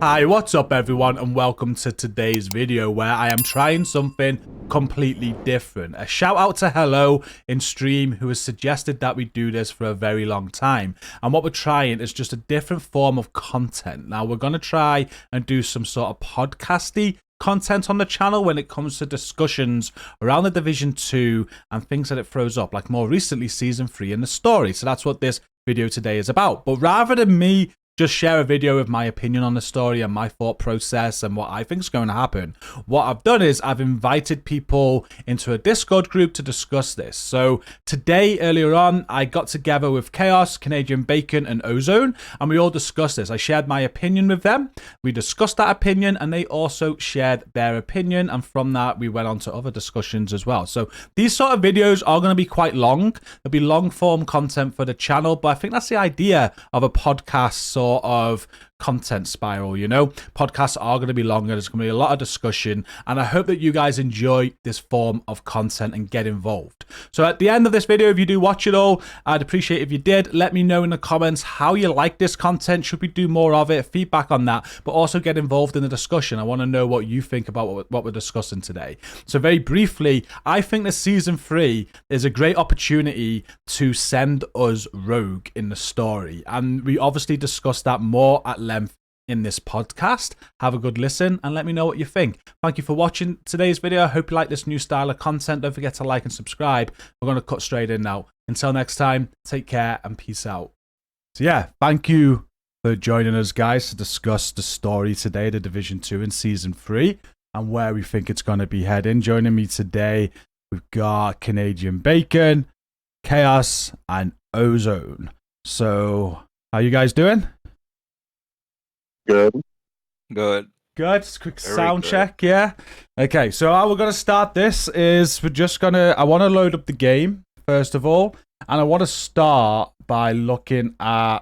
Hi, what's up everyone, and welcome to today's video where I am trying something completely different. A shout out to Hello in stream who has suggested that we do this for a very long time. And what we're trying is just a different form of content. Now we're going to try and do some sort of podcasty content on the channel when it comes to discussions around the Division 2 and things that it throws up, like more recently Season 3 in the story. So that's what this video today is about. But rather than me just share a video with my opinion on the story and my thought process and what I think is going to happen, what I've done is I've invited people into a Discord group to discuss this. So today, earlier on, I got together with Chaos, Canadian Bacon, and Ozone, and we all discussed this. I shared my opinion with them. We discussed that opinion, and they also shared their opinion, and from that, we went on to other discussions as well. So these sort of videos are going to be quite long. There'll be long-form content for the channel, but I think that's the idea of a podcast sort of content spiral, you know? Podcasts are going to be longer, there's going to be a lot of discussion, and I hope that you guys enjoy this form of content and get involved. So at the end of this video, if you do watch it all, I'd appreciate if you did. Let me know in the comments how you like this content. Should we do more of it? Feedback on that, but also get involved in the discussion. I want to know what you think about what we're discussing today. So very briefly, I think that Season 3 is a great opportunity to send us rogue in the story, and we obviously discussed that more at length in this podcast. Have a good listen and let me know what you think. Thank you for watching today's video. I hope you like this new style of content. Don't forget to like and subscribe. We're going to cut straight in now. Until next time, take care and peace out. So yeah, thank you for joining us, guys, to discuss the story today, the Division 2 in Season 3, and where we think it's going to be heading. Joining me today, we've got Canadian Bacon, Chaos, and Ozone. So, how you guys doing? Good. Good. Just quick sound check, yeah. Okay, so how we're going to start this is we're just going to, I want to load up the game, first of all, and I want to start by looking at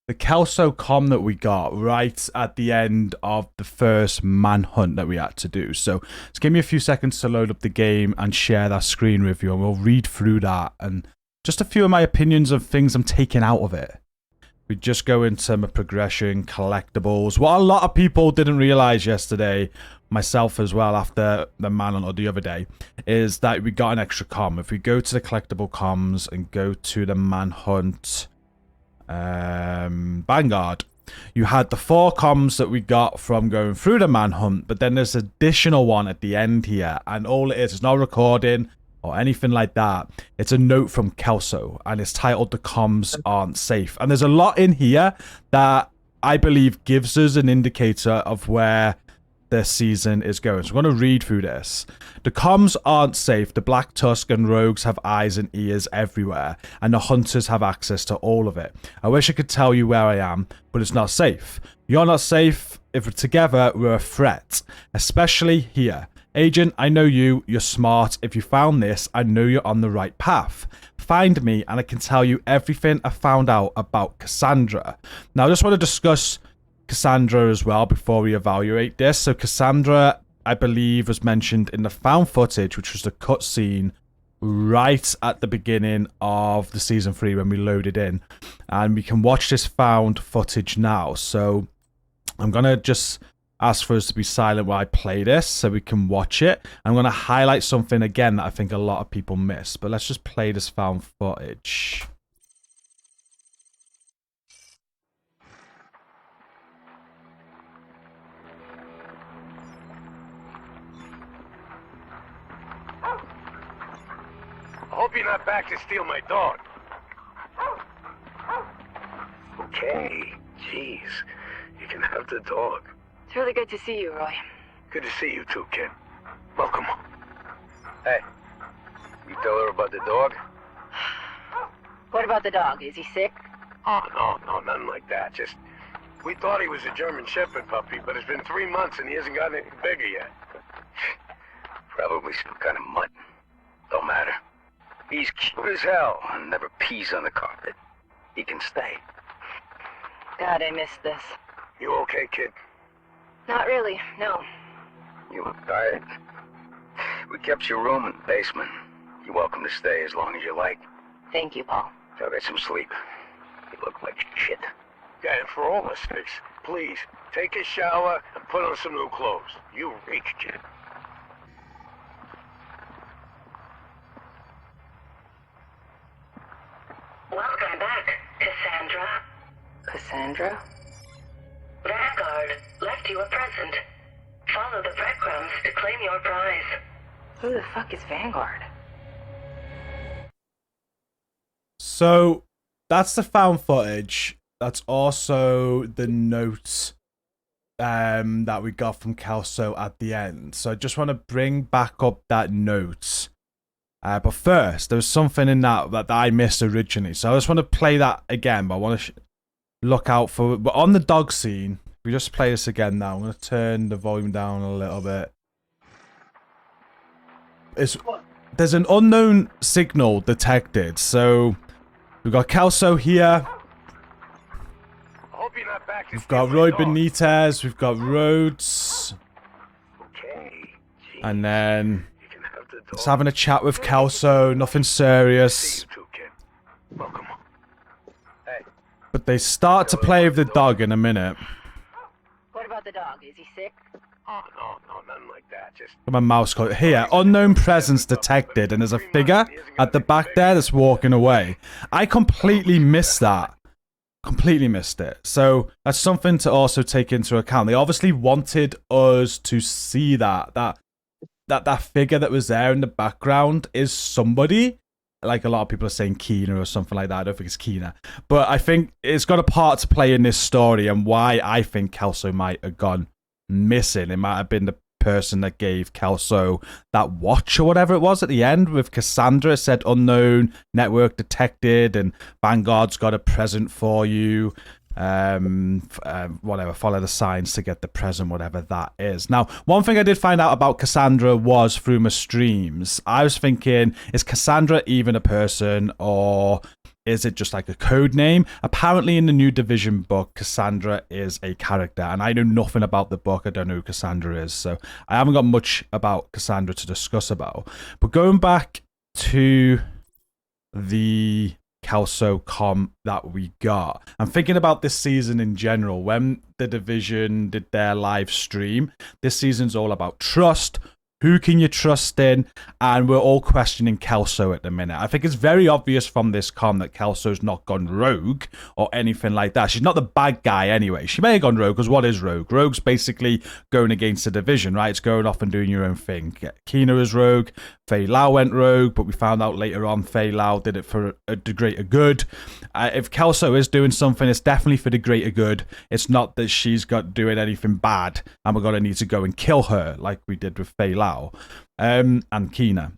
the Kelso comm that we got right at the end of the first manhunt that we had to do. So just give me a few seconds to load up the game and share that screen with you, and we'll read through that and just a few of my opinions of things I'm taking out of it. We just go into my progression, collectibles. What a lot of people didn't realize yesterday, myself as well, after the manhunt or the other day, is that we got an extra comm. If we go to the collectible comms and go to the manhunt Vanguard, you had the 4 comms that we got from going through the manhunt, but then there's an additional one at the end here, and all it is not recording or anything like that. It's a note from Kelso, and it's titled "The Comms Aren't Safe." And there's a lot in here that I believe gives us an indicator of where this season is going. So I'm going to read through this. The comms aren't safe. The Black Tusk and rogues have eyes and ears everywhere, and the hunters have access to all of it. I wish I could tell you where I am, but it's not safe. You're not safe. If we're together, we're a threat, especially here. Agent, I know you. You're smart. If you found this, I know you're on the right path. Find me, and I can tell you everything I found out about Cassandra. Now, I just want to discuss Cassandra as well before we evaluate this. So, Cassandra, I believe, was mentioned in the found footage, which was the cutscene right at the beginning of the Season 3 when we loaded in. And we can watch this found footage now. So, I'm going to just ask for us to be silent while I play this so we can watch it. I'm going to highlight something again that I think a lot of people miss, but let's just play this found footage. I hope you're not back to steal my dog. Okay, jeez, you can have the dog. It's really good to see you, Roy. Good to see you too, kid. Welcome. Hey, you tell her about the dog? What about the dog? Is he sick? Oh, no, nothing like that. Just, we thought he was a German Shepherd puppy, but it's been 3 months and he hasn't gotten any bigger yet. Probably some kind of mutt. Don't matter. He's cute as hell and never pees on the carpet. He can stay. God, I missed this. You okay, kid? Not really, no. You look tired. We kept your room in the basement. You're welcome to stay as long as you like. Thank you, Paul. Go get some sleep. You look like shit. Yeah, and for all our sakes, please, take a shower, and put on some new clothes. You reek, kid. Welcome back, Cassandra. Cassandra? Vanguard left you a present. Follow the breadcrumbs to claim your prize. Who the fuck is Vanguard? So that's the found footage. That's also the notes that we got from Kelso at the end. So I just want to bring back up that note. But first, there was something in that I missed originally. So I just want to play that again, but I want to look out for... But on the dog scene, if we just play this again now. I'm going to turn the volume down a little bit. There's an unknown signal detected. So we've got Kelso here. Hope you're not back to We've got steal my Roy dog. Benitez. We've got Rhodes. Okay. Gee, And then you can have the dog. just having a chat with Kelso. Nothing serious. See you too, kid. Welcome. Hey. But they start to play with the dog in a minute. What about the dog? Is he sick? Oh, no, nothing like that. Just My mouse code here. Unknown presence detected, and there's a figure at the back there that's walking away. I completely missed that. Completely missed it. So that's something to also take into account. They obviously wanted us to see that figure that was there in the background is somebody. Like a lot of people are saying Keener or something like that. I don't think it's Keener. But I think it's got a part to play in this story and why I think Kelso might have gone missing. It might have been the person that gave Kelso that watch or whatever it was at the end with Cassandra. It said unknown network detected and Vanguard's got a present for you. Whatever, follow the signs to get the present, whatever that is. Now, one thing I did find out about Cassandra was through my streams. I was thinking, is Cassandra even a person or is it just like a code name? Apparently in the new Division book, Cassandra is a character, and I know nothing about the book. I don't know who Cassandra is, so I haven't got much about Cassandra to discuss about. But going back to the Kelso com that we got, I'm thinking about this season in general. When the Division did their live stream, this season's all about trust. Who can you trust in? And we're all questioning Kelso at the minute. I think it's very obvious from this com that Kelso's not gone rogue or anything like that. She's not the bad guy anyway. She may have gone rogue, because what is rogue? Rogue's basically going against the Division, right? It's going off and doing your own thing. Keener is rogue. Fei Lao went rogue, but we found out later on Fei Lao did it for the greater good. If Kelso is doing something, it's definitely for the greater good. It's not that she's got doing anything bad and we're going to need to go and kill her like we did with Fei Lao and Keener.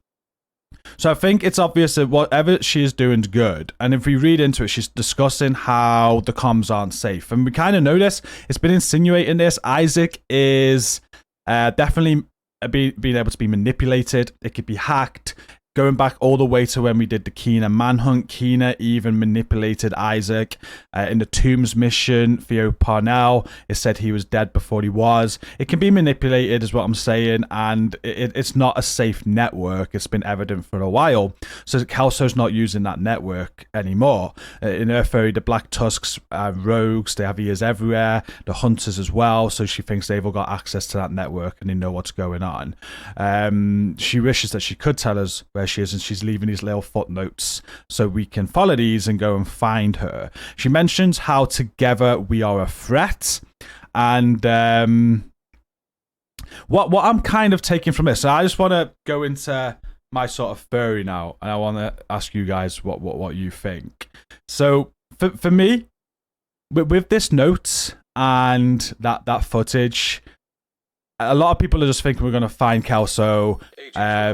So I think it's obvious that whatever she is doing is good. And if we read into it, she's discussing how the comms aren't safe. And we kind of know this. It's been insinuating this. Isaac is definitely being able to be manipulated. It could be hacked. Going back all the way to when we did the Keener manhunt, Keener even manipulated Isaac. In the Tombs mission, Theo Parnell, it said he was dead before he was. It can be manipulated, is what I'm saying, and it's not a safe network. It's been evident for a while. So Kelso's not using that network anymore. In Earth Fairy, the Black Tusks, rogues, they have ears everywhere. The Hunters as well, so she thinks they've all got access to that network and they know what's going on. She wishes that she could tell us where she is, and she's leaving these little footnotes so we can follow these and go and find her. She mentions how together we are a threat, and what I'm kind of taking from this, so I just want to go into my sort of theory now, and I want to ask you guys what you think. So for me, with this note and that footage, a lot of people are just thinking we're going to find Kelso.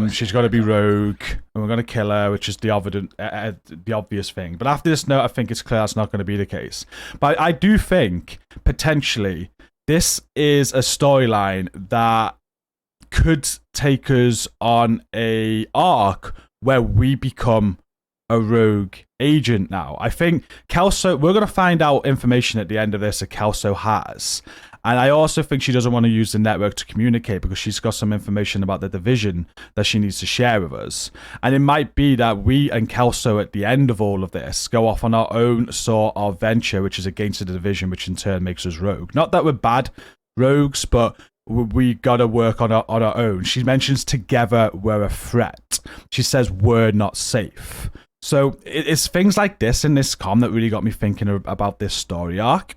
She's got to be rogue, and we're going to kill her, which is the obvious thing. But after this note, I think it's clear that's not going to be the case. But I do think, potentially, this is a storyline that could take us on a arc where we become a rogue agent now. I think Kelso, we're going to find out information at the end of this that Kelso has. And I also think she doesn't want to use the network to communicate because she's got some information about the division that she needs to share with us. And it might be that we and Kelso at the end of all of this go off on our own sort of venture, which is against the division, which in turn makes us rogue. Not that we're bad rogues, but we gotta work on our own. She mentions together we're a threat. She says we're not safe. So it's things like this in this com that really got me thinking about this story arc.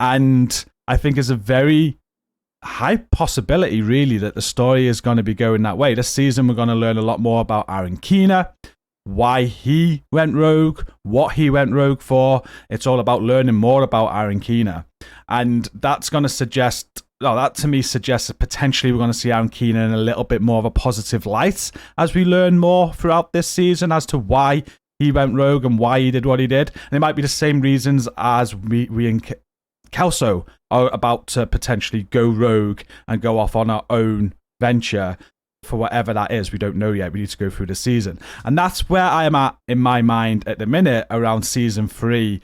And I think it's a very high possibility, really, that the story is going to be going that way. This season, we're going to learn a lot more about Aaron Keener, why he went rogue, what he went rogue for. It's all about learning more about Aaron Keener. And that's going to suggest, well, that to me suggests that potentially we're going to see Aaron Keener in a little bit more of a positive light as we learn more throughout this season as to why he went rogue and why he did what he did. And it might be the same reasons as we in Kelso are about to potentially go rogue and go off on our own venture for whatever that is. We don't know yet. We need to go through the season. And that's where I am at in my mind at the minute around season 3,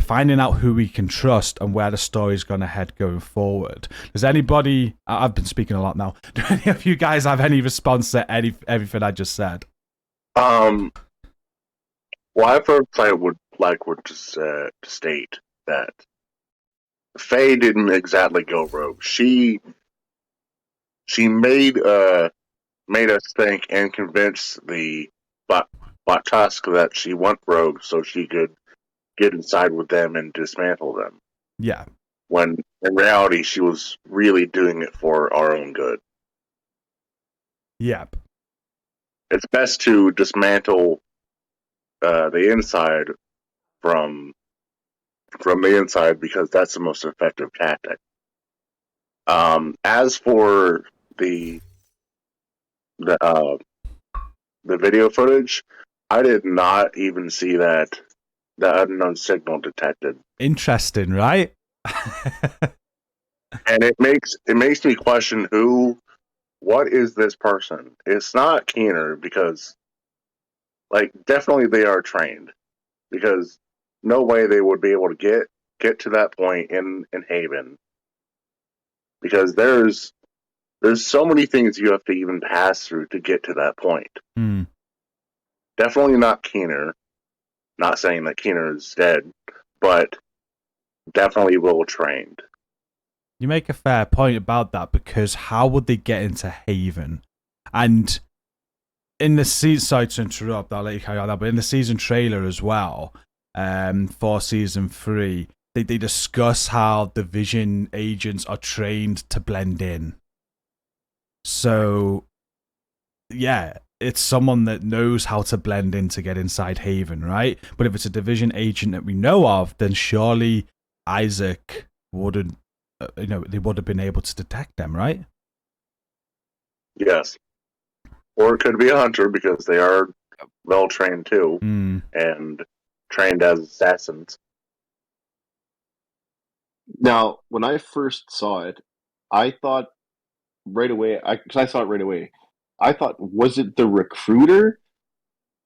finding out who we can trust and where the story's going to head going forward. Does anybody, I've been speaking a lot now, do any of you guys have any response to everything I just said? Well, I first I would to state that Faye didn't exactly go rogue. She made us think and convince the Batusk that she went rogue so she could get inside with them and dismantle them. Yeah. When in reality she was really doing it for our own good. Yep. It's best to dismantle the inside from the inside because that's the most effective tactic. As for the video footage, I did not even see that the unknown signal detected. Interesting, right? And it makes me question what is this person? It's not Keener because, definitely they are trained because no way they would be able to get to that point in Haven because there's so many things you have to even pass through to get to that point. Definitely not Keener. Not saying that Keener is dead, but definitely well trained. You make a fair point about that because how would they get into Haven? And in the season, sorry to interrupt, I'll let you carry on that, but in the season trailer as well, for season 3, they discuss how division agents are trained to blend in. So, yeah, it's someone that knows how to blend in to get inside Haven, right? But if it's a division agent that we know of, then surely Isaac wouldn't, they would have been able to detect them, right? Yes. Or it could be a hunter because they are well trained too and trained as assassins. Now, when I first saw it, I thought right away, I saw it right away. I thought, was it the recruiter?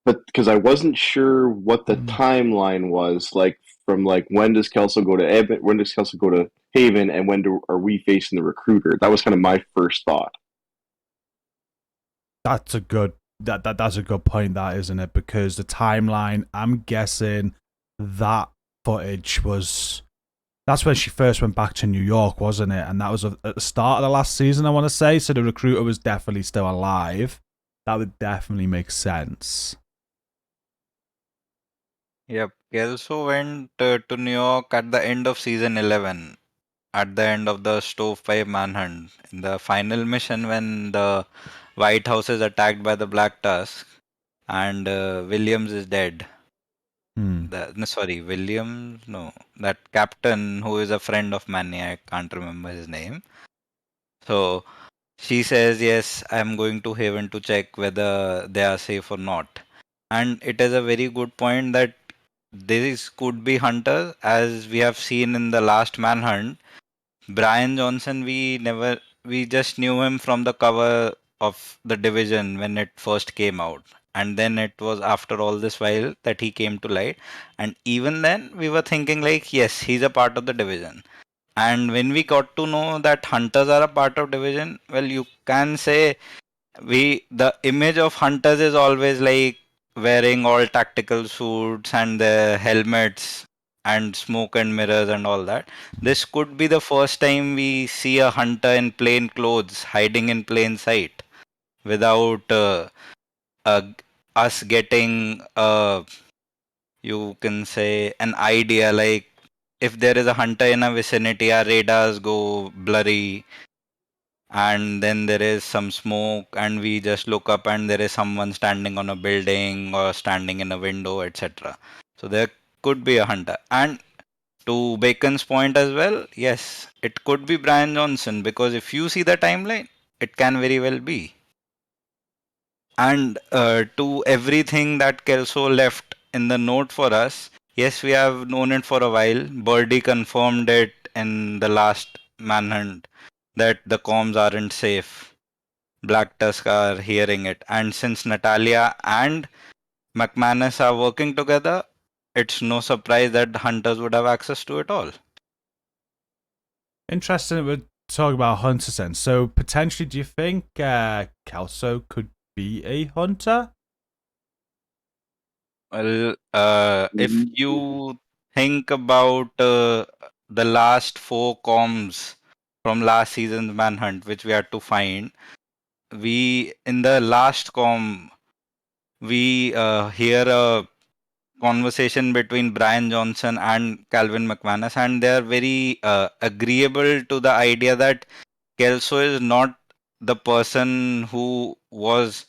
But because I wasn't sure what the timeline was, from when does Kelso go to when does Kelso go to Haven, and when are we facing the recruiter? That was kind of my first thought. That's a good that's a good point, that isn't it? Because the timeline, I'm guessing that footage was. That's when she first went back to New York, wasn't it? And that was at the start of the last season, I want to say. So the recruiter was definitely still alive. That would definitely make sense. Yep. Kelso went to New York at the end of season 11, at the end of the Stovepipe manhunt. In the final mission, when the White House is attacked by the Black Tusk and Williams is dead. Williams, no. That captain who is a friend of Manny, I can't remember his name. So she says, yes, I'm going to Haven to check whether they are safe or not. And it is a very good point that these could be hunters, as we have seen in the last manhunt. Brian Johnson, we just knew him from the cover of the division when it first came out. And then it was after all this while that he came to light. And even then, we were thinking yes, he's a part of the division. And when we got to know that hunters are a part of division, well, you can say the image of hunters is always like wearing all tactical suits and the helmets and smoke and mirrors and all that. This could be the first time we see a hunter in plain clothes hiding in plain sight without uh, us getting you can say an idea, like if there is a hunter in a vicinity, our radars go blurry, and then there is some smoke, and we just look up and there is someone standing on a building or standing in a window, etc. So there could be a hunter. And to Bacon's point as well, yes, it could be Brian Johnson, because if you see the timeline, it can very well be. And to everything that Kelso left in the note for us, yes, we have known it for a while. Birdie confirmed it in the last manhunt that the comms aren't safe. Black Tusk are hearing it. And since Natalia and McManus are working together, it's no surprise that hunters would have access to it all. Interesting. We're talking about hunters then. So potentially, do you think Kelso could be a hunter? Well, if you think about the last four comms from last season's manhunt, which we had to find, we in the last com we hear a conversation between Brian Johnson and Calvin McManus, and they are very agreeable to the idea that Kelso is not the person who was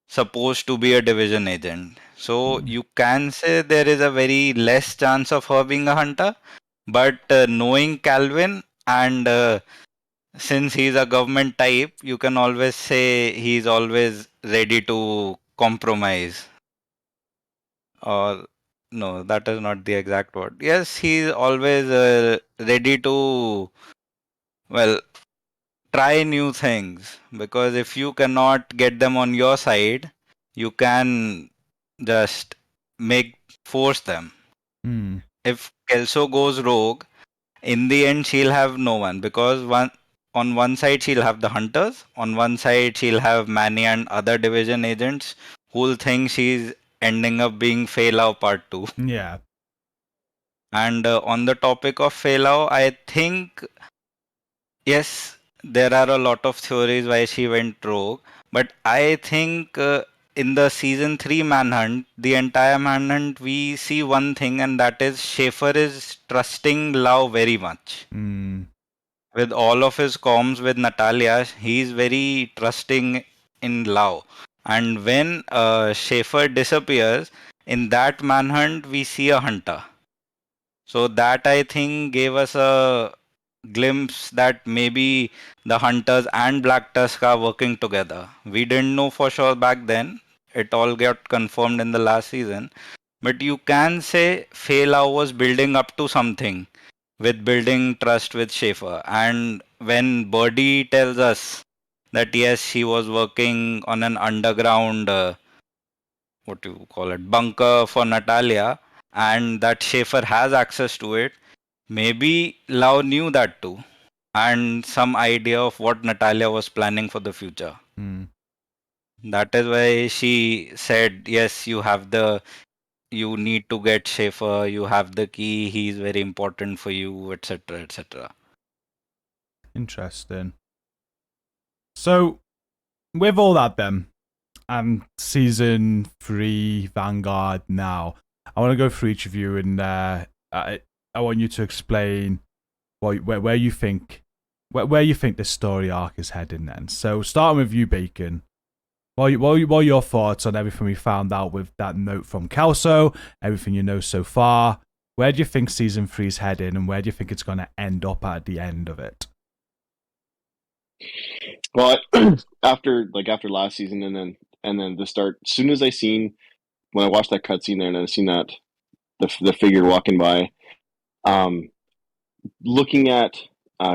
supposed to be a division agent. So you can say there is a very less chance of her being a hunter, but knowing Calvin and since he's a government type, you can always say he's always ready to compromise. Or no, that is not the exact word. Yes, he's always ready to, well, try new things, because if you cannot get them on your side, you can just make force them. Hmm. If Kelso goes rogue, in the end she'll have no one, because on one side she'll have the hunters, on one side she'll have Manny and other division agents who'll think she's ending up being Failau Part 2. Yeah. And on the topic of Failau, I think yes, there are a lot of theories why she went rogue, but I think in the season 3 manhunt, the entire manhunt, we see one thing, and that is Schaefer is trusting Lau very much. Hmm. With all of his comms with Natalia, he's very trusting in Lau. And when Schaefer disappears, in that manhunt, we see a hunter. So that I think gave us a glimpse that maybe the hunters and Black Tusk are working together. We didn't know for sure back then. It all got confirmed in the last season. But you can say Fela was building up to something with building trust with Schaefer. And when Birdie tells us that yes, she was working on an underground, what do you call it, bunker for Natalia, and that Schaefer has access to it, maybe Lau knew that too, and some idea of what Natalia was planning for the future. Hmm. That is why she said, yes, you need to get Schaefer, you have the key, he's very important for you, etc. etc. Interesting. So, with all that, then, and season 3 Vanguard now, I want to go through each of you, and I want you to explain where you think where you think this story arc is heading. Then, so starting with you, Bacon. What are your thoughts on everything we found out with that note from Kelso, everything you know so far? Where do you think season 3 is heading, and where do you think it's going to end up at the end of it? Well, after last season, and then the start. As soon as I seen when I watched that cutscene there, and I seen that the figure walking by, looking at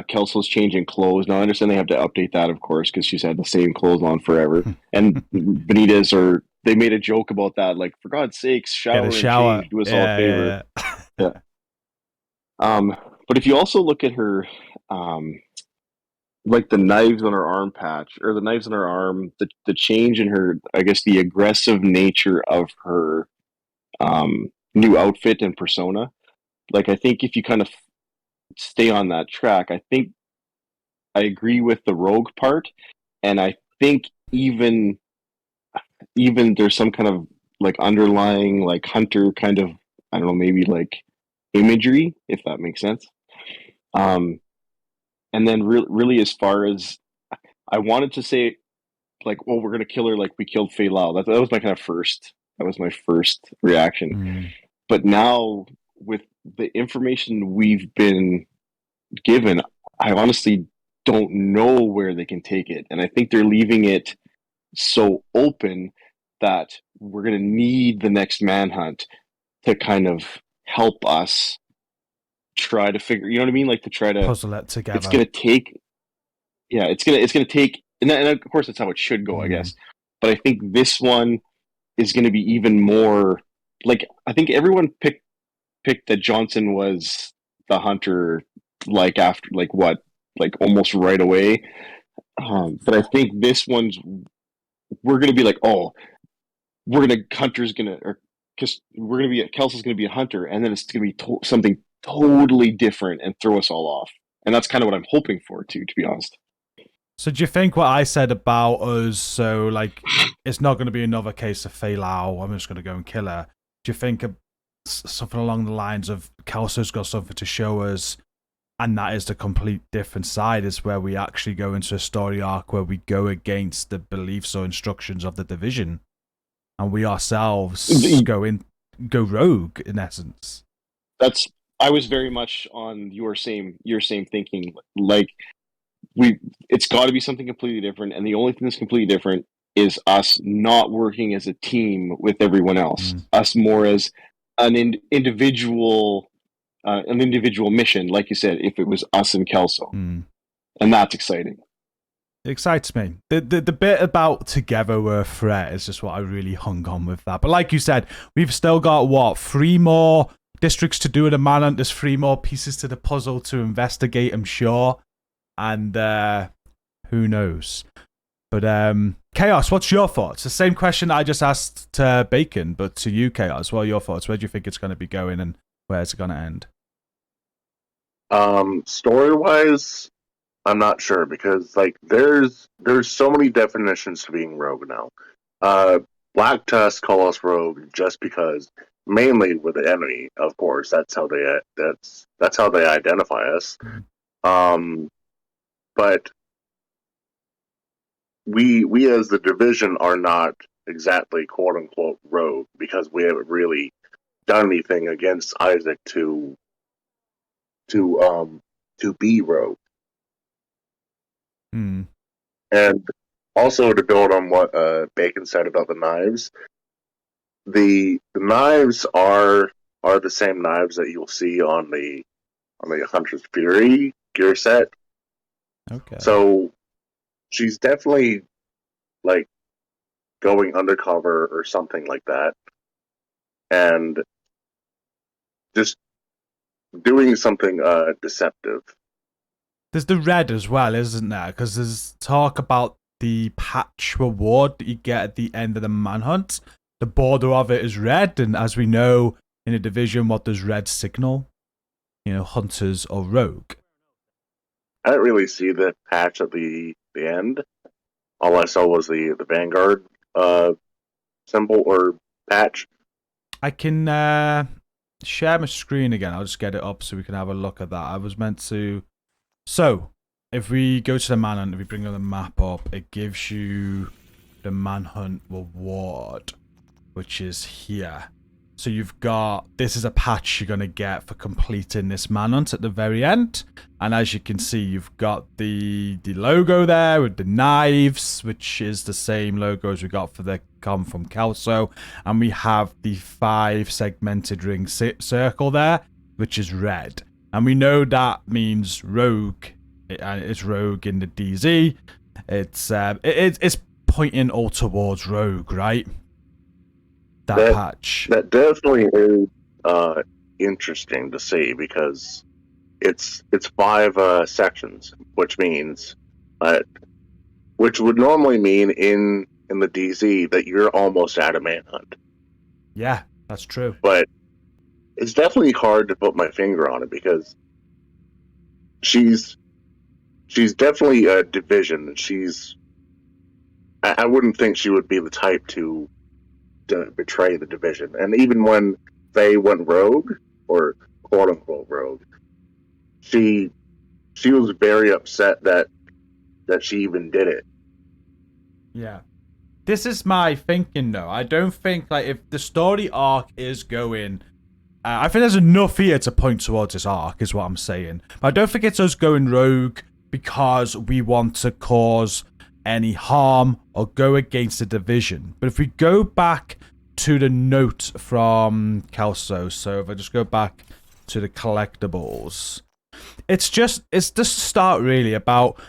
Kelso's changing clothes. Now I understand they have to update that, of course, because she's had the same clothes on forever. And Benitez, or they made a joke about that, like, for God's sakes, Get shower a and shower. change, do us all a favor. Yeah. Yeah. But if you also look at her, like the knives on her arm patch or the knives on her arm, the change in her, I guess, the aggressive nature of her new outfit and persona. Like, I think if you kind of stay on that track, I think I agree with the rogue part, and I think even there's some kind of like underlying like hunter kind of, I don't know, maybe like imagery, if that makes sense. Um, and then really, as far as I wanted to say, like, well, we're gonna kill her like we killed Fei Lao. That was my kind of first. That was my first reaction. Mm. But now, with the information we've been given, I honestly don't know where they can take it, and I think they're leaving it so open that we're gonna need the next manhunt to kind of help us try to figure. You know what I mean? Like to try to. Puzzle it together. It's gonna take. Yeah, it's gonna take, and of course that's how it should go, I guess. But I think this one is going to be even more like, I think everyone picked that Johnson was the hunter, like after like what, like almost right away. But I think this one's, we're going to be like, oh, Hunter's going to, or because we're going to be, Kelso's going to be a hunter, and then it's going to be something totally different and throw us all off. And that's kind of what I'm hoping for too, to be honest. So do you think what I said about us, so like, it's not going to be another case of Fei Lao, I'm just going to go and kill her. Do you think something along the lines of Kelso's got something to show us, and that is the complete different side, is where we actually go into a story arc where we go against the beliefs or instructions of the division, and we ourselves go rogue, in essence? I was very much on your same thinking. Like, it's got to be something completely different, and the only thing that's completely different is us not working as a team with everyone else. Us more as an individual mission, like you said. If it was us and Kelso, and that's exciting. It excites me. The bit about together we're a threat is just what I really hung on with that. But like you said, we've still got 3 more districts to do in a manhunt. There's 3 more pieces to the puzzle to investigate, I'm sure. And who knows? But Chaos, what's your thoughts? The same question I just asked to Bacon, but to you, Chaos. What are your thoughts? Where do you think it's going to be going, and where's it going to end? Story-wise, I'm not sure, because like there's so many definitions to being rogue now. Black Tusk call us rogue just because, mainly with the enemy, of course. That's how they identify us. But we as the division are not exactly quote unquote rogue, because we haven't really done anything against Isaac to be rogue. And also, to build on what Bacon said about the knives, the knives are the same knives that you'll see on the Hunter's Fury gear set. Okay. So she's definitely like going undercover or something like that, and just doing something deceptive. There's the red as well, isn't there? Because there's talk about the patch reward that you get at the end of the manhunt. The border of it is red, and as we know in a division, what does red signal? Hunters or rogue. I didn't really see the patch at the end. All I saw was the Vanguard symbol or patch. I can share my screen again. I'll just get it up so we can have a look at that. I was meant to... So, if we go to the manhunt, if we bring the map up, it gives you the manhunt reward, which is here. So you've got, this is a patch you're going to get for completing this manhunt at the very end. And as you can see, you've got the logo there with the knives, which is the same logo as we got for the come from Kelso. And we have the 5 segmented ring circle there, which is red. And we know that means rogue. And it's rogue in the DZ. It's pointing all towards rogue, right? That patch. That definitely is interesting to see, because it's 5 sections, which means which would normally mean in the DZ that you're almost at a manhunt. Yeah, that's true. But it's definitely hard to put my finger on it because she's definitely a division. I wouldn't think she would be the type to betray the division. And even when they went rogue, or quote unquote rogue, she was very upset that she even did it. Yeah. This is my thinking, though. I don't think, like, if the story arc is going... I think there's enough here to point towards this arc, is what I'm saying. But I don't think it's us going rogue because we want to cause any harm or go against the division. But if we go back to the note from Kelso, so if I just go back to the collectibles, it's the start, really, about...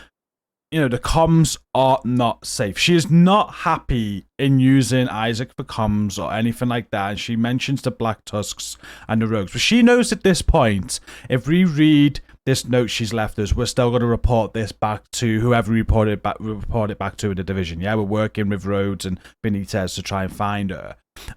the comms are not safe. She is not happy in using Isaac for comms or anything like that. And she mentions the Black Tusks and the Rogues. But she knows at this point, if we read this note she's left us, we're still going to report this back to whoever we report it back to in the division. Yeah, we're working with Rhodes and Benitez to try and find her.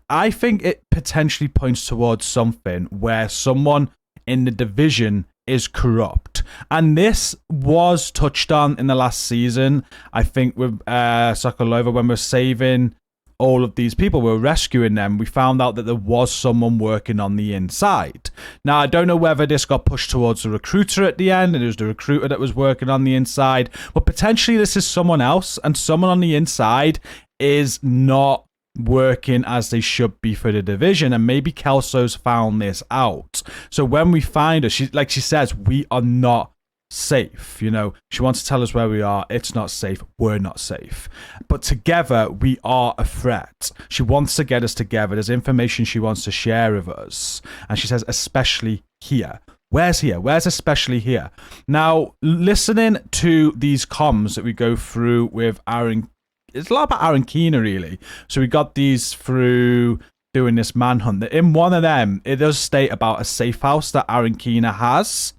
I think it potentially points towards something where someone in the division is corrupt, and this was touched on in the last season. I think with Sokolova, when we're saving all of these people, we're rescuing them, we found out that there was someone working on the inside. Now, I don't know whether this got pushed towards the recruiter at the end, and it was the recruiter that was working on the inside, but potentially this is someone else, and someone on the inside is not working as they should be for the division, and maybe Kelso's found this out. So when we find her, she says, we are not safe. She wants to tell us where we are. It's not safe. We're not safe. But together, we are a threat. She wants to get us together. There's information she wants to share with us. And she says, especially here. Where's here? Where's especially here? Now, listening to these comms that we go through with Aaron, it's a lot about Aaron Keener, really. So we got these through doing this manhunt. In one of them, it does state about a safe house that Aaron Keener has,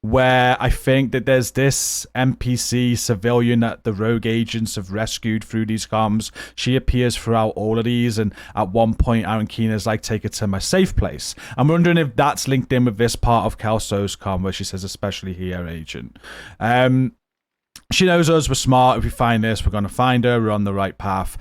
where I think that there's this NPC civilian that the rogue agents have rescued through these comms. She appears throughout all of these, and at one point, Aaron Keener's like, take it to my safe place. I'm wondering if that's linked in with this part of Kelso's comm, where she says, especially here, agent. She knows us, we're smart. If we find this, we're going to find her. We're on the right path.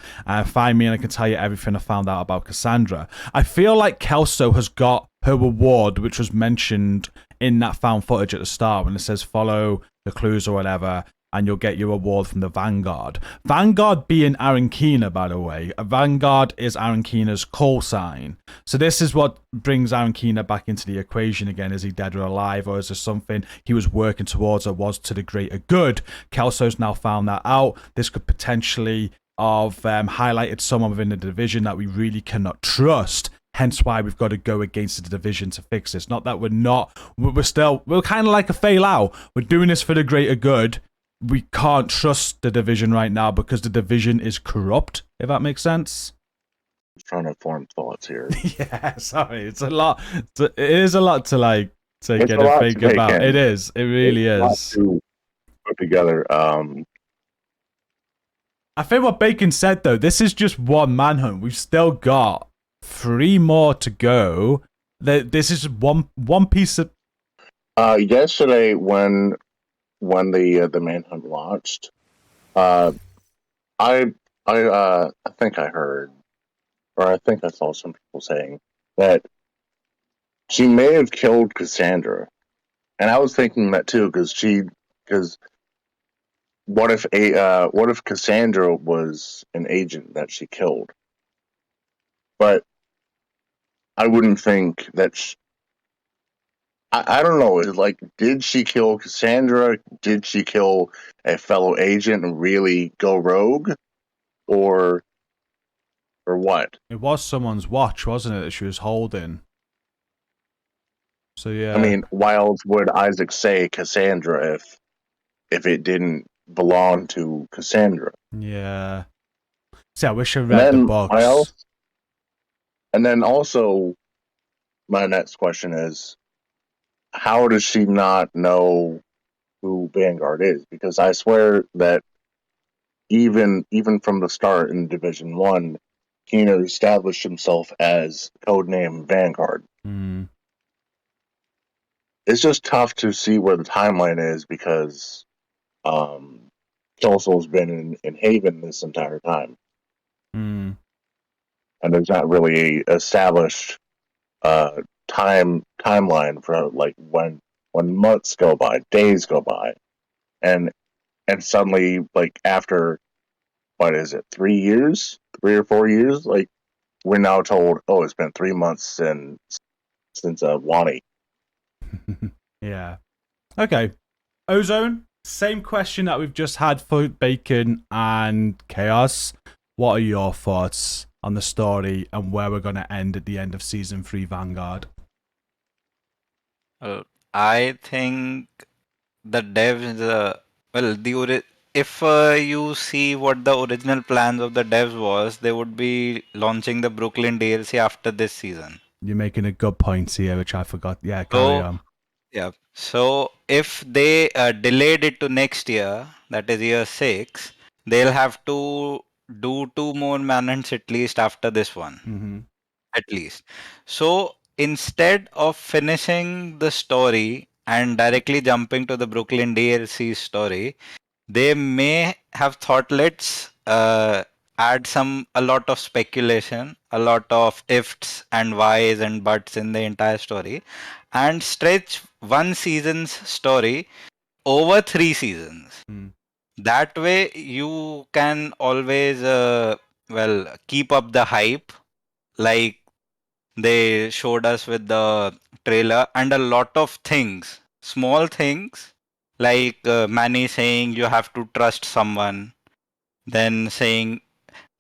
Find me and I can tell you everything I found out about Cassandra. I feel like Kelso has got her reward, which was mentioned in that found footage at the start when it says follow the clues or whatever, and you'll get your reward from the Vanguard. Vanguard being Aaron Keener, by the way. A Vanguard is Aaron Keener's call sign. So this is what brings Aaron Keener back into the equation again. Is he dead or alive, or is there something he was working towards or was to the greater good? Kelso's now found that out. This could potentially have highlighted someone within the division that we really cannot trust. Hence why we've got to go against the division to fix this. Not that we're kind of like a fail out. We're doing this for the greater good. We can't trust the division right now because the division is corrupt, if that makes sense. I'm trying to form thoughts here. Yeah, sorry. It's a lot. It is a lot to get a think about. It is. It really is. To put together. I think what Bacon said, though, this is just one manhunt. We've still got 3 more to go. This is one piece of... Yesterday, when the manhunt launched, I think I heard, or I think I saw some people saying that she may have killed Cassandra, and I was thinking that too because what if Cassandra was an agent that she killed? But I wouldn't think that. I don't know. Like, did she kill Cassandra? Did she kill a fellow agent and really go rogue, or what? It was someone's watch, wasn't it, that she was holding? So yeah. I mean, why else would Isaac say Cassandra if it didn't belong to Cassandra? Yeah. See, I wish I read the books. And then also, my next question is, how does she not know who Vanguard is? Because I swear that even from the start in Division 1, Keno established himself as codename Vanguard. Mm. It's just tough to see where the timeline is because Kelso's been in Haven this entire time. Mm. And there's not really a established timeline for like when months go by, days go by, and suddenly like after what is it, 3 years, 3 or 4 years, like we're now told, oh, it's been 3 months since Wani. Yeah. Okay. Ozone, same question that we've just had for Bacon and Chaos. What are your thoughts on the story and where we're going to end at the end of season 3 Vanguard? I think the devs, if you see what the original plans of the devs was, they would be launching the Brooklyn DLC after this season. You're making a good point here, which I forgot. Yeah, carry So, on. yeah. So if they delayed it to next year, that is year 6, they'll have to do 2 more manhunts at least after this one. Mm-hmm. At least. So instead of finishing the story and directly jumping to the Brooklyn DLC story, they may have thought, let's add a lot of speculation, a lot of ifs and whys and buts in the entire story, and stretch one season's story over 3 seasons. Mm. That way, you can always keep up the hype, like they showed us with the trailer, and a lot of things, small things, like Manny saying you have to trust someone, then saying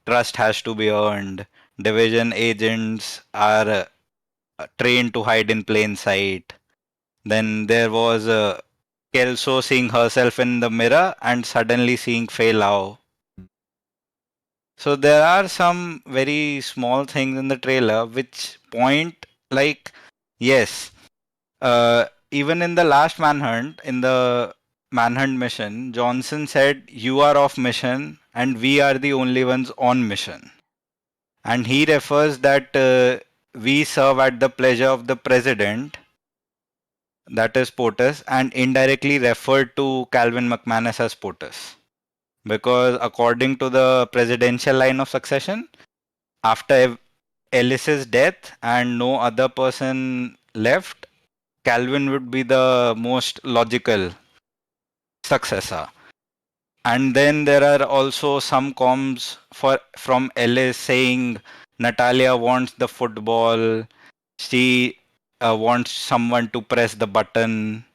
trust has to be earned. Division agents are trained to hide in plain sight. Then there was Kelso seeing herself in the mirror and suddenly seeing Fei Lao. So there are some very small things in the trailer which point like, yes, even in the last manhunt, in the manhunt mission, Johnson said, "You are off mission, and we are the only ones on mission." And he refers that we serve at the pleasure of the president, that is POTUS, and indirectly referred to Calvin McManus as POTUS. Because according to the presidential line of succession, after Ellis's death and no other person left, Calvin would be the most logical successor. And then there are also some comms from Ellis saying Natalia wants the football. She wants someone to press the button.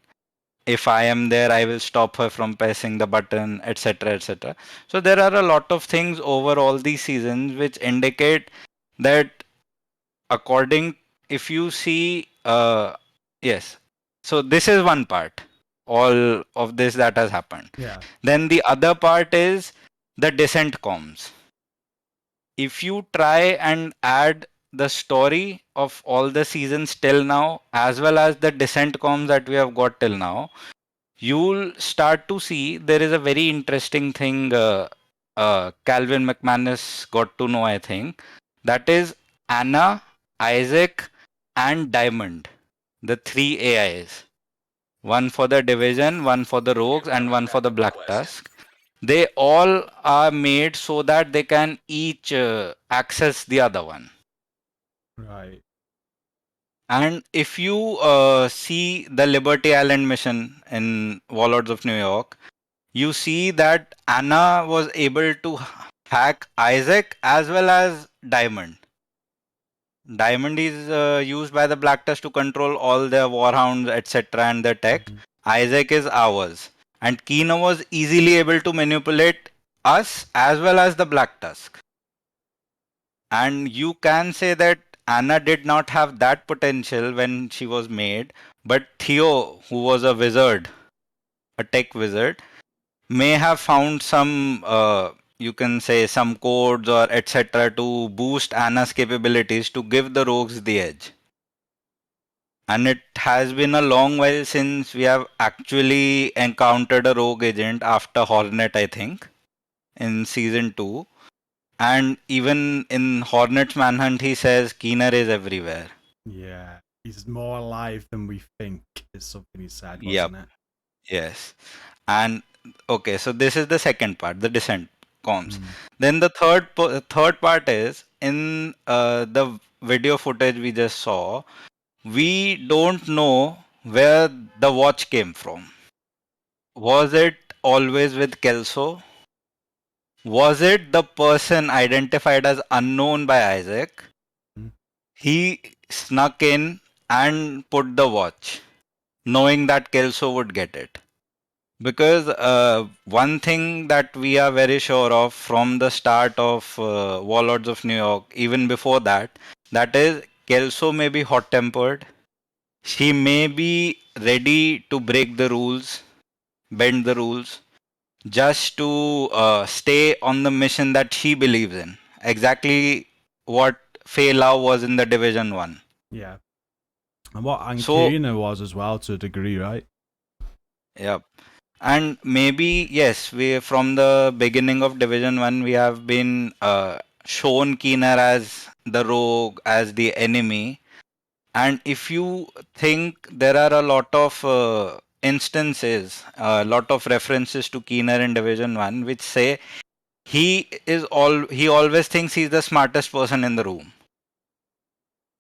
If I am there, I will stop her from pressing the button, etc., etc. So there are a lot of things over all these seasons which indicate that according, if you see, yes. So this is one part, all of this that has happened. Yeah. Then the other part is the descent comms. If you try and add the story of all the seasons till now, as well as the descent comms that we have got till now, you'll start to see there is a very interesting thing Calvin McManus got to know, I think. That is Anna, Isaac, and Diamond, the 3 AIs. One for the Division, one for the Rogues, and one for the Black Tusk. They all are made so that they can each access the other one. Right. And if you see the Liberty Island mission in Warlords of New York, you see that Anna was able to hack Isaac as well as Diamond. Diamond is used by the Black Tusk to control all their warhounds, etc., and their tech. Mm-hmm. Isaac is ours. And Keno was easily able to manipulate us as well as the Black Tusk. And you can say that Anna did not have that potential when she was made, but Theo, who was a wizard, a tech wizard, may have found some, you can say, some codes or etc. to boost Anna's capabilities to give the rogues the edge. And it has been a long while since we have actually encountered a rogue agent after Hornet, I think, in season 2. And even in Hornet's manhunt, he says Keener is everywhere. Yeah, he's more alive than we think, is something he said, Yep. wasn't it? Yes. And okay, so this is the second part, the descent comms. Mm. Then the third part is in the video footage we just saw. We don't know where the watch came from. Was it always with Kelso? Was it the person identified as unknown by Isaac? Mm. He snuck in and put the watch, knowing that Kelso would get it. Because one thing that we are very sure of from the start of Warlords of New York, even before that, that is Kelso may be hot tempered. She may be ready to break the rules, bend the rules, just to stay on the mission that she believes in. Exactly what Fei Lao was in the Division 1. Yeah. And what So, Ankina was as well, to a degree, right? yeah. And maybe, yes, we from the beginning of Division 1, we have been shown Keener as the rogue, as the enemy. And if you think there are a lot of instances, a lot of references to Keener in Division 1, which say he always thinks he's the smartest person in the room.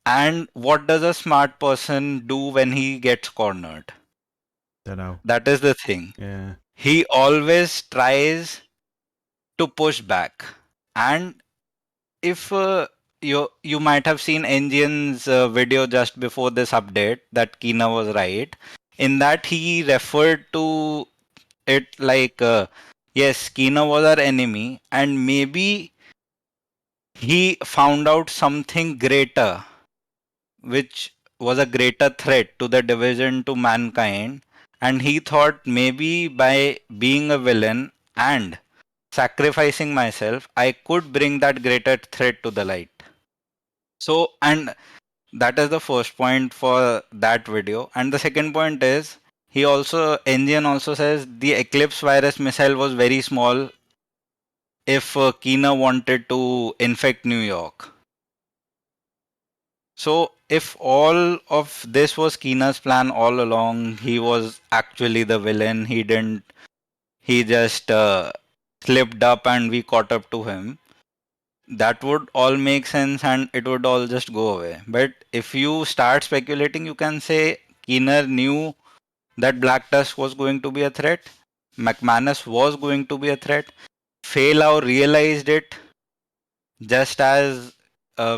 And what does a smart person do when he gets cornered? Don't know. That is the thing. Yeah. He always tries to push back. And if you might have seen Engine's video just before this update that Kina was right. In that he referred to it like yes, Kina was our enemy, and maybe he found out something greater, which was a greater threat to the division, to mankind, and he thought maybe by being a villain and sacrificing myself, I could bring that greater threat to the light. So, and that is the first point for that video. And the second point is, Engine also says the Eclipse virus missile was very small if Kina wanted to infect New York. So, if all of this was Kina's plan all along, he was actually the villain. He just slipped up and we caught up to him. That would all make sense and it would all just go away. But if you start speculating, you can say Keener knew that Black Tusk was going to be a threat. McManus was going to be a threat. Feilau realized it just as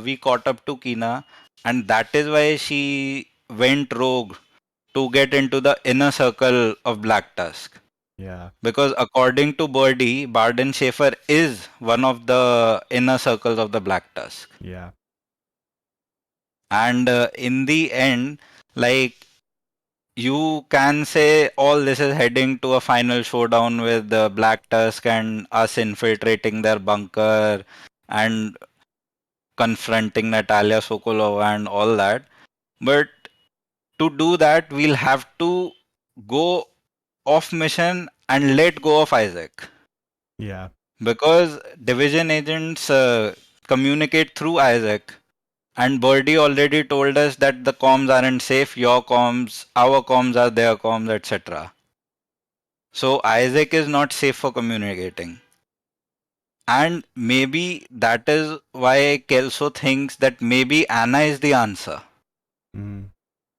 we caught up to Kina, and that is why she went rogue to get into the inner circle of Black Tusk. Yeah. Because according to Birdie, Barden Schaefer is one of the inner circles of the Black Tusk. Yeah. And in the end, like, you can say all this is heading to a final showdown with the Black Tusk and us infiltrating their bunker and confronting Natalia Sokolova and all that. But to do that, we'll have to go off mission and let go of Isaac. Yeah. Because division agents communicate through Isaac. And Birdie already told us that the comms aren't safe, your comms, our comms are their comms, etc. So Isaac is not safe for communicating. And maybe that is why Kelso thinks that maybe Anna is the answer. Mm.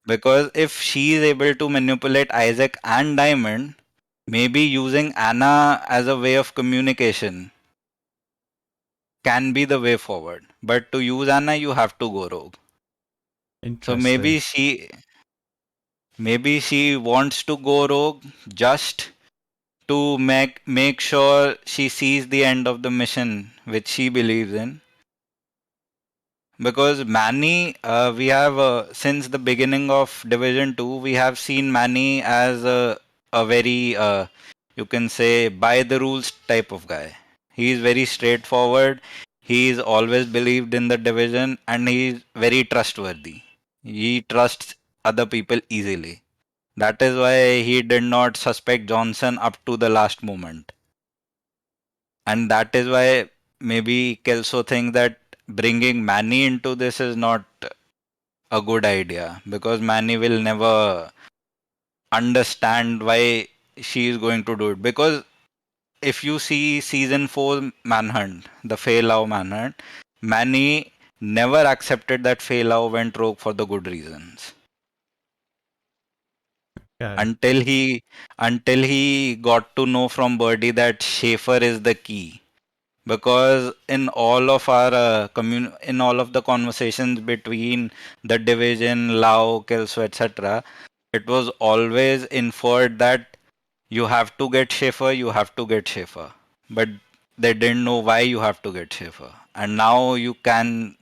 Because if she is able to manipulate Isaac and Diamond, maybe using Anna as a way of communication can be the way forward. But to use Anna, you have to go rogue. So Interesting. maybe she wants to go rogue just to make sure she sees the end of the mission which she believes in. Because Manny, we have since the beginning of Division 2, we have seen Manny as a very, you can say, by the rules type of guy. He is very straightforward. He is always believed in the division and he is very trustworthy. He trusts other people easily. That is why he did not suspect Johnson up to the last moment. And that is why maybe Kelso thinks that bringing Manny into this is not a good idea, because Manny will never understand why she is going to do it. Because if you see season 4 Manhunt, the Fei Lao Manhunt, Manny never accepted that Fei Lao went rogue for the good reasons. Okay. Until he got to know from Birdie that Schaefer is the key. Because in all of our in all of the conversations between the division, Lao, Kelso, etc., it was always inferred that you have to get Schaefer, you have to get Schaefer. But they didn't know why you have to get Schaefer. And now you kind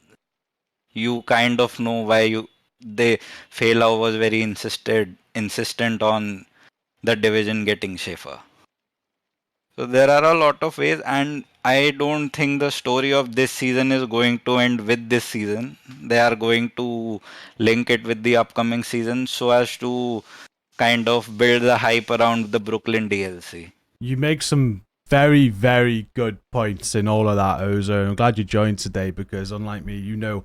of know why they Fela was very insistent on the division getting Schaefer. So there are a lot of ways, and I don't think the story of this season is going to end with this season. They are going to link it with the upcoming season so as to kind of build the hype around the Brooklyn DLC. You make some very, very good points in all of that, Ozo. I'm glad you joined today because, unlike me, you know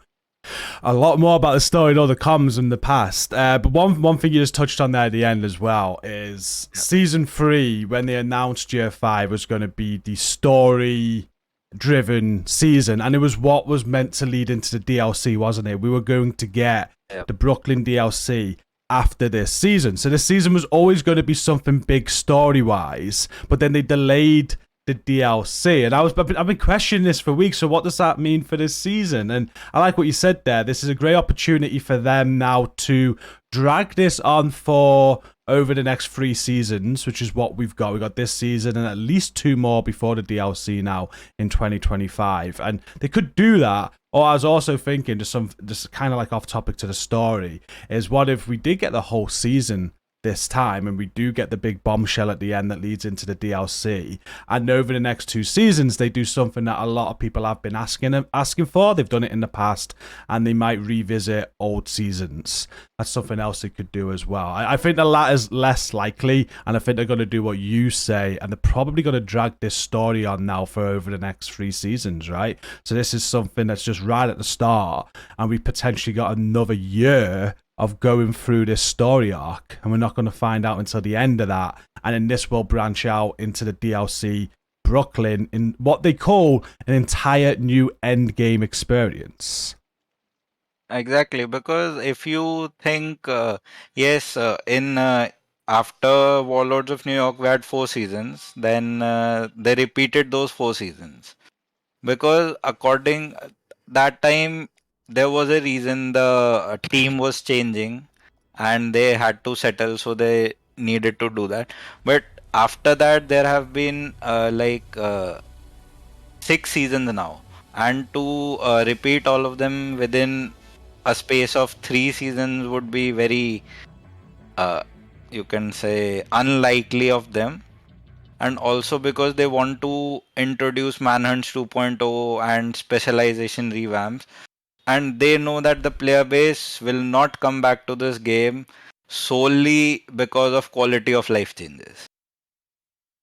a lot more about the story and all the comms in the past. But one thing you just touched on there at the end as well is season 3, when they announced year 5 was going to be the story driven season, and it was what was meant to lead into the DLC, wasn't it? We were going to get the Brooklyn DLC after this season. So this season was always going to be something big story-wise, but then they delayed the DLC. And I've been questioning this for weeks. So what does that mean for this season? And I like what you said there. This is a great opportunity for them now to drag this on for over the next 3 seasons, which is what we've got. We've got this season and at least 2 more before the DLC now in 2025. And they could do that. Or I was also thinking, just kind of like off topic to the story, is what if we did get the whole season this time and we do get the big bombshell at the end that leads into the DLC, and over the next 2 seasons they do something that a lot of people have been asking for. They've done it in the past and they might revisit old seasons. That's something else they could do as well. I think the latter's less likely, and I think they're going to do what you say, and they're probably going to drag this story on now for over the next 3 seasons, right? So this is something that's just right at the start, and we've potentially got another year of going through this story arc, and we're not going to find out until the end of that. And then this will branch out into the DLC Brooklyn in what they call an entire new endgame experience. Exactly, because if you think, yes, in after Warlords of New York, we had 4 seasons. Then they repeated those 4 seasons because according that time there was a reason the team was changing and they had to settle, so they needed to do that. But after that, there have been 6 seasons now, and to repeat all of them within a space of 3 seasons would be very, uh, you can say, unlikely of them. And also because they want to introduce Manhunts 2.0 and specialization revamps, and they know that the player base will not come back to this game solely because of quality of life changes.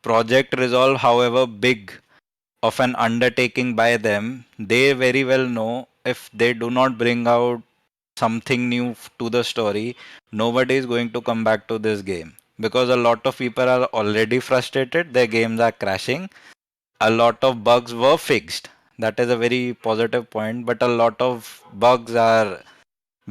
Project Resolve, however big of an undertaking by them, they very well know if they do not bring out something new to the story, nobody is going to come back to this game. Because a lot of people are already frustrated, their games are crashing. A lot of bugs were fixed. That is a very positive point, but a lot of bugs are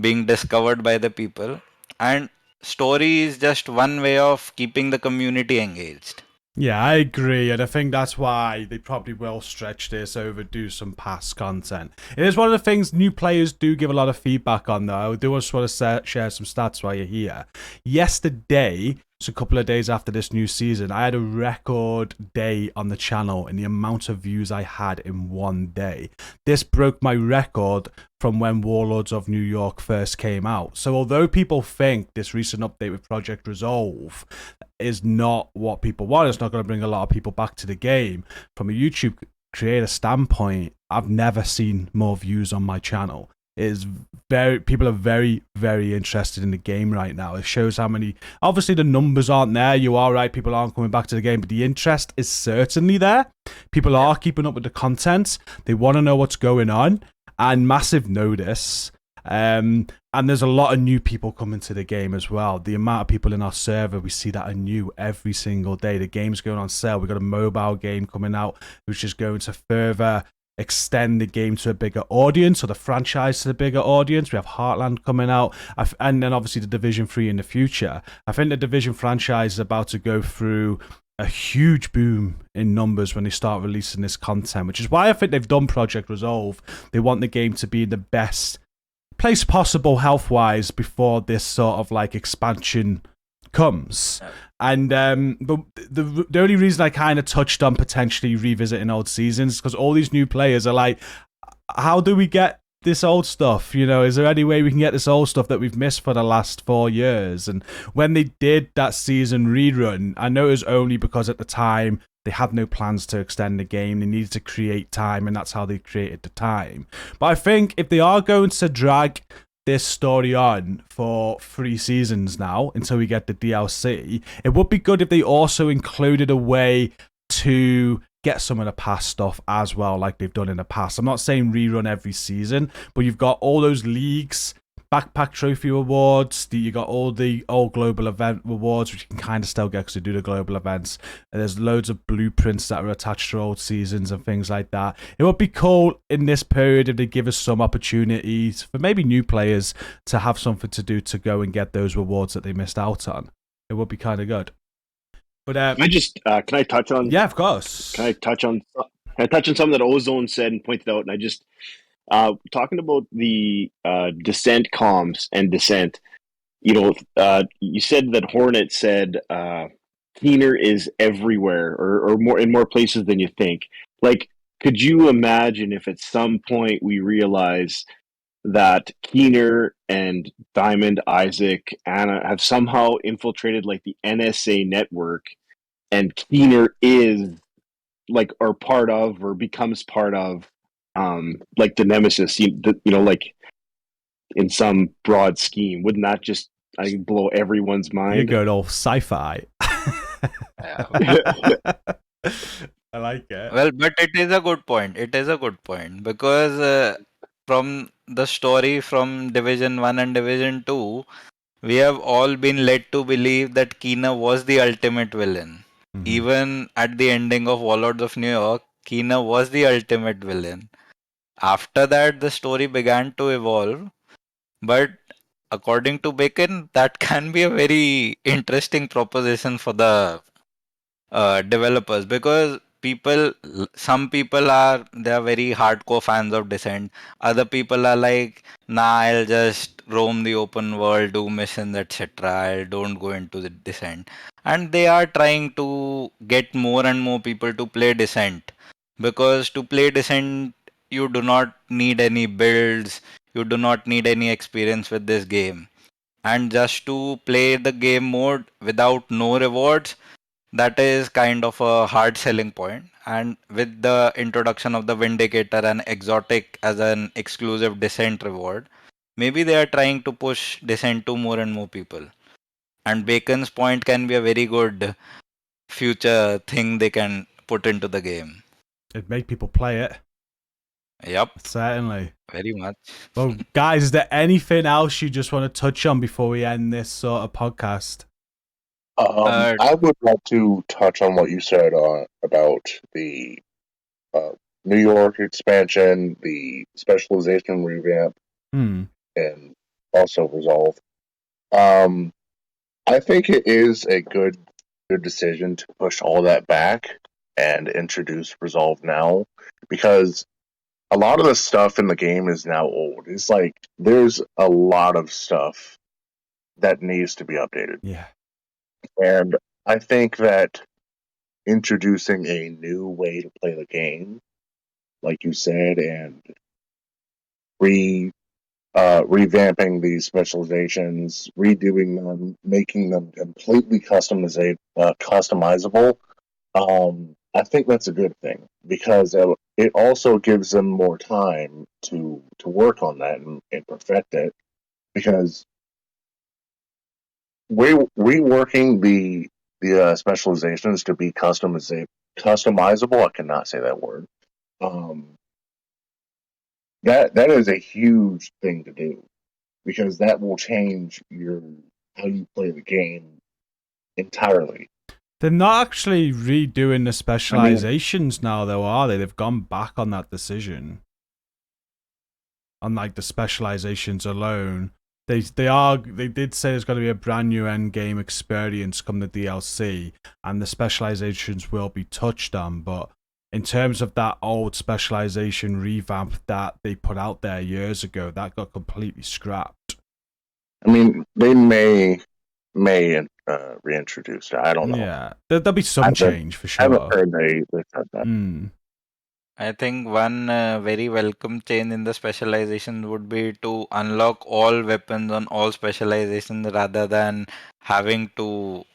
being discovered by the people. And story is just one way of keeping the community engaged. Yeah, I agree, and I think that's why they probably will stretch this over, do some past content. It is one of the things new players do give a lot of feedback on, though. I do just want to share some stats while you're here. Yesterday, so a couple of days after this new season, I had a record day on the channel in the amount of views I had in one day. This broke my record from when Warlords of New York first came out. So although people think this recent update with Project Resolve is not what people want, it's not going to bring a lot of people back to the game, from a YouTube creator standpoint, I've never seen more views on my channel. is people are very, very interested in the game right now. It shows how many, obviously the numbers aren't there, you are right, people aren't coming back to the game, but the interest is certainly there. People are keeping up with the content, they want to know what's going on, and massive notice. And there's a lot of new people coming to the game as well. The amount of people in our server, we see that are new every single day. The game's going on sale. We've got a mobile game coming out, which is going to further extend the game to a bigger audience, or the franchise to the bigger audience. We have Heartland coming out, and then obviously the Division 3 in the future. I think the Division franchise is about to go through a huge boom in numbers when they start releasing this content, which is why I think they've done Project Resolve. They want the game to be in the best place possible health-wise before this sort of like expansion comes. And but the only reason I kind of touched on potentially revisiting old seasons is because all these new players are like, how do we get this old stuff? You know, is there any way we can get this old stuff that we've missed for the last 4 years? And when they did that season rerun, I know it was only because at the time they had no plans to extend the game. They needed to create time, and that's how they created the time. But I think if they are going to drag this story on for 3 seasons now until we get the DLC, it would be good if they also included a way to get some of the past stuff as well, like they've done in the past. I'm not saying rerun every season, but you've got all those leagues, backpack trophy rewards, you got all the old global event rewards, which you can kind of still get because they do the global events. And there's loads of blueprints that are attached to old seasons and things like that. It would be cool in this period if they give us some opportunities for maybe new players to have something to do to go and get those rewards that they missed out on. It would be kind of good. But can I touch on? Yeah, of course. Can I touch on something that Ozone said and pointed out? And I just talking about the Descent comms and Descent. You know, you said that Hornet said Keener is everywhere, or more in more places than you think. Like, could you imagine if at some point we realize that Keener and Diamond, Isaac, Anna have somehow infiltrated like the NSA network, and Keener is like, or part of, or becomes part of, like the Nemesis, like in some broad scheme? Wouldn't that just, I think, blow everyone's mind? You're going all sci-fi. I like it. Well, but it is a good point. It is a good point because from the story from Division 1 and Division 2, we have all been led to believe that Keener was the ultimate villain. Mm-hmm. Even at the ending of Warlords of New York, Keener was the ultimate villain. After that, the story began to evolve. But according to Bacon, that can be a very interesting proposition for the developers, because some people are very hardcore fans of Descent. Other people are like, nah, I'll just roam the open world, do missions, etc. I don't go into the Descent. And they are trying to get more and more people to play Descent, because to play Descent you do not need any builds, you do not need any experience with this game. And just to play the game mode without no rewards, that is kind of a hard selling point. And with the introduction of the Vindicator and Exotic as an exclusive Descent reward, maybe they are trying to push Descent to more and more people. And Bacon's point can be a very good future thing they can put into the game. It'd make people play it. Yep. Certainly. Very much. Well, guys, is there anything else you just want to touch on before we end this sort of podcast? I would like to touch on what you said about the New York expansion, the specialization revamp, and also Resolve. I think it is a good decision to push all that back and introduce Resolve now, because a lot of the stuff in the game is now old. It's like there's a lot of stuff that needs to be updated. Yeah. And I think that introducing a new way to play the game, like you said, and revamping these specializations, redoing them, making them completely customizable, I think that's a good thing because it also gives them more time to work on that and perfect it. Because reworking the specializations to be customizable. I cannot say that word. Um, that is a huge thing to do because that will change your how you play the game entirely. They're not actually redoing the I mean, specializations now, though, are they? They've gone back on that decision. On like the specializations alone, they did say there's going to be a brand new end game experience come the DLC, and the specializations will be touched on. But in terms of that old specialization revamp that they put out there years ago, that got completely scrapped. I mean, they may reintroduce it. I don't know. Yeah, there'll be some change for I haven't sure. heard they said that. I think one very welcome change in the specialization would be to unlock all weapons on all specializations rather than having to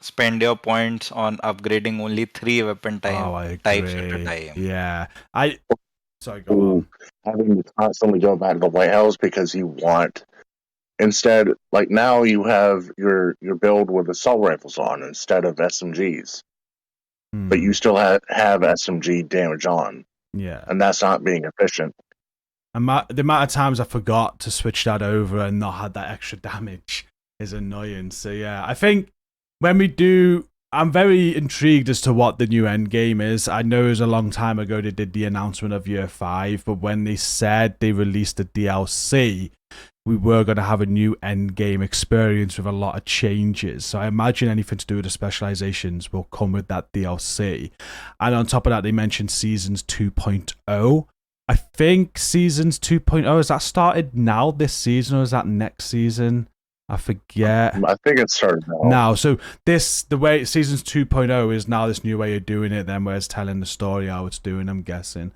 spend your points on upgrading only 3 weapon Oh, I types at a agree. time. Yeah, I. Sorry, go Who on. having to constantly go back to the White House because you want instead like now you have your build with assault rifles on instead of SMGs, but you still have SMG damage on, Yeah. and that's not being efficient. And the amount of times I forgot to switch that over and not had that extra damage is annoying. So yeah, I think when we do, I'm very intrigued as to what the new end game is. I know it was a long time ago they did the announcement of year 5, but when they said they released the DLC, we were going to have a new end game experience with a lot of changes. So I imagine anything to do with the specializations will come with that DLC. And on top of that, they mentioned Seasons 2.0. I think Seasons 2.0, has that started now this season or is that next season? I forget. I think it started now. Now, so the way Seasons 2.0 is now this new way of doing it, then where it's telling the story how it's doing, I'm guessing.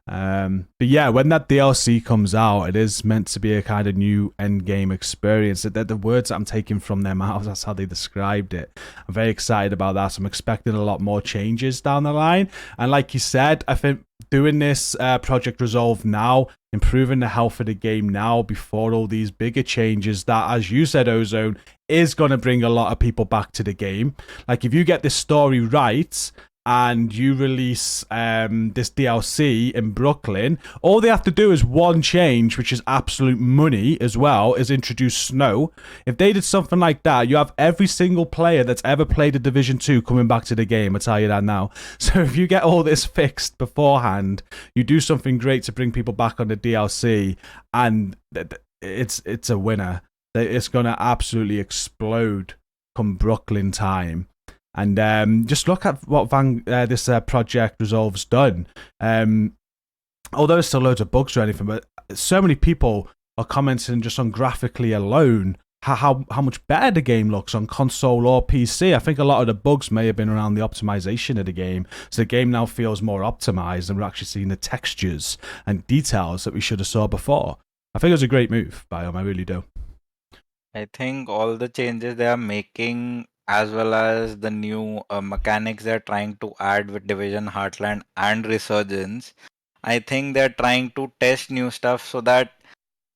But yeah, when that DLC comes out, it is meant to be a kind of new end game experience. The words that I'm taking from their mouths, that's how they described it. I'm very excited about that. So I'm expecting a lot more changes down the line. And like you said, I think doing this Project Resolve now, improving the health of the game now before all these bigger changes that, as you said, Ozone, is going to bring a lot of people back to the game. Like if you get this story right and you release this DLC in Brooklyn, all they have to do is one change, which is absolute money as well, is introduce snow. If they did something like that, you have every single player that's ever played a Division 2 coming back to the game, I'll tell you that now. So if you get all this fixed beforehand, you do something great to bring people back on the DLC, and it's a winner. It's going to absolutely explode come Brooklyn time. And just look at what this Project Resolve's done. Although there's still loads of bugs or anything, but so many people are commenting just on graphically alone how much better the game looks on console or PC. I think a lot of the bugs may have been around the optimization of the game. So the game now feels more optimized and we're actually seeing the textures and details that we should have saw before. I think it was a great move by them, I really do. I think all the changes they are making, as well as the new mechanics they're trying to add with Division Heartland and Resurgence, I think they're trying to test new stuff so that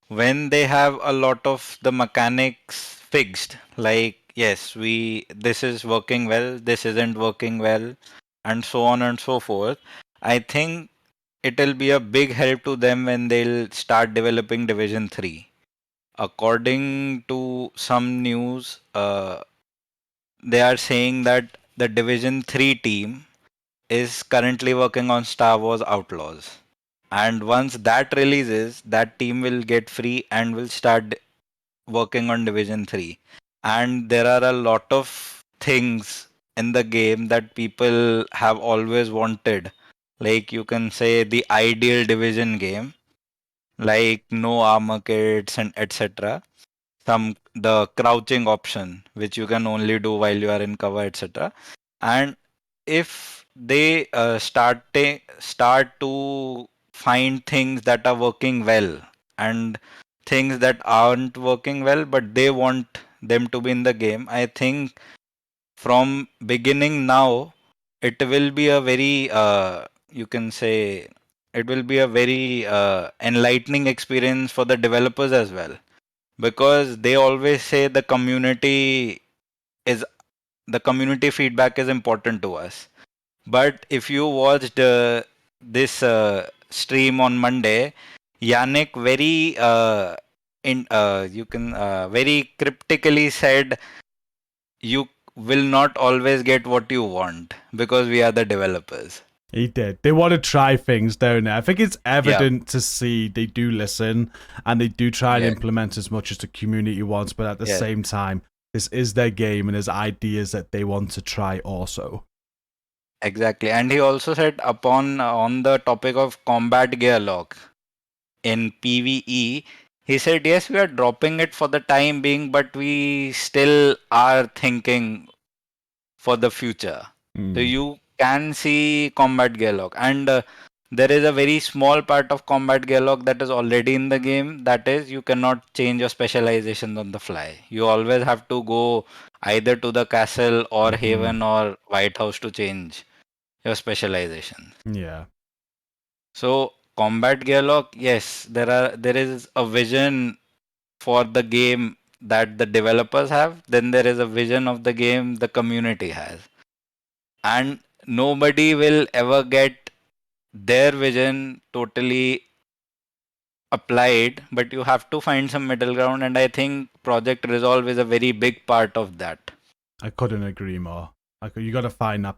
when they have a lot of the mechanics fixed, like yes, this is working well, this isn't working well, and so on and so forth, I think it'll be a big help to them when they'll start developing Division 3. According to some news, they are saying that the Division 3 team is currently working on Star Wars Outlaws. And once that releases, that team will get free and will start working on Division 3. And there are a lot of things in the game that people have always wanted. Like you can say the ideal Division game, like no armor kits and etc. The crouching option, which you can only do while you are in cover, etc. And if they start to find things that are working well and things that aren't working well, but they want them to be in the game, I think from beginning now it will be a very you can say it will be a very enlightening experience for the developers as well, because they always say is the community feedback is important to us. But if you watched this stream on Monday, Yannick very you can very cryptically said you will not always get what you want because we are the developers. He did. They want to try things, don't they? I think it's Yeah. evident to see they do listen and they do try and Yeah. implement as much as the community wants, but at the Yeah. same time, this is their game and there's ideas that they want to try also. Exactly. And he also said upon on the topic of combat gear lock in PvE, he said yes, we are dropping it for the time being, but we still are thinking for the future. So you can see combat gear lock, and there is a very small part of combat gear lock that is already in the game. That is, you cannot change your specializations on the fly. You always have to go either to the castle or Haven or White House to change your specialization. Yeah. So combat gearlock, yes, there is a vision for the game that the developers have. Then there is a vision of the game the community has, and nobody will ever get their vision totally applied. But you have to find some middle ground, and I think Project Resolve is a very big part of that. I couldn't agree more. You got to find that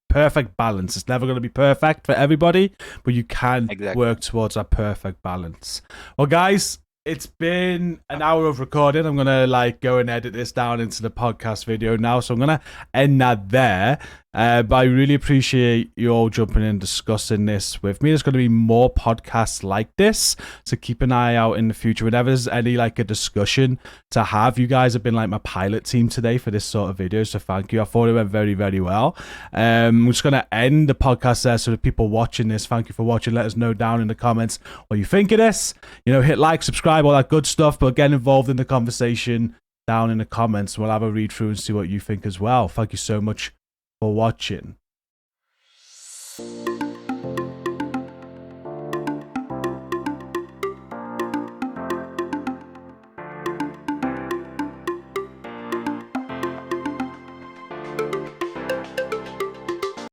perfect balance. It's never going to be perfect for everybody, but you can Exactly. work towards that perfect balance. Well, guys, it's been an hour of recording. I'm going to go and edit this down into the podcast video now. So I'm going to end that there. But I really appreciate you all jumping in and discussing this with me. There's going to be more podcasts like this, so keep an eye out in the future. Whenever there's any a discussion to have, you guys have been my pilot team today for this sort of video, so thank you. I thought it went very, very well. I'm just going to end the podcast there, so the people watching this, thank you for watching. Let us know down in the comments what you think of this. Hit like, subscribe, all that good stuff, but get involved in the conversation down in the comments. We'll have a read through and see what you think as well. Thank you so much for watching.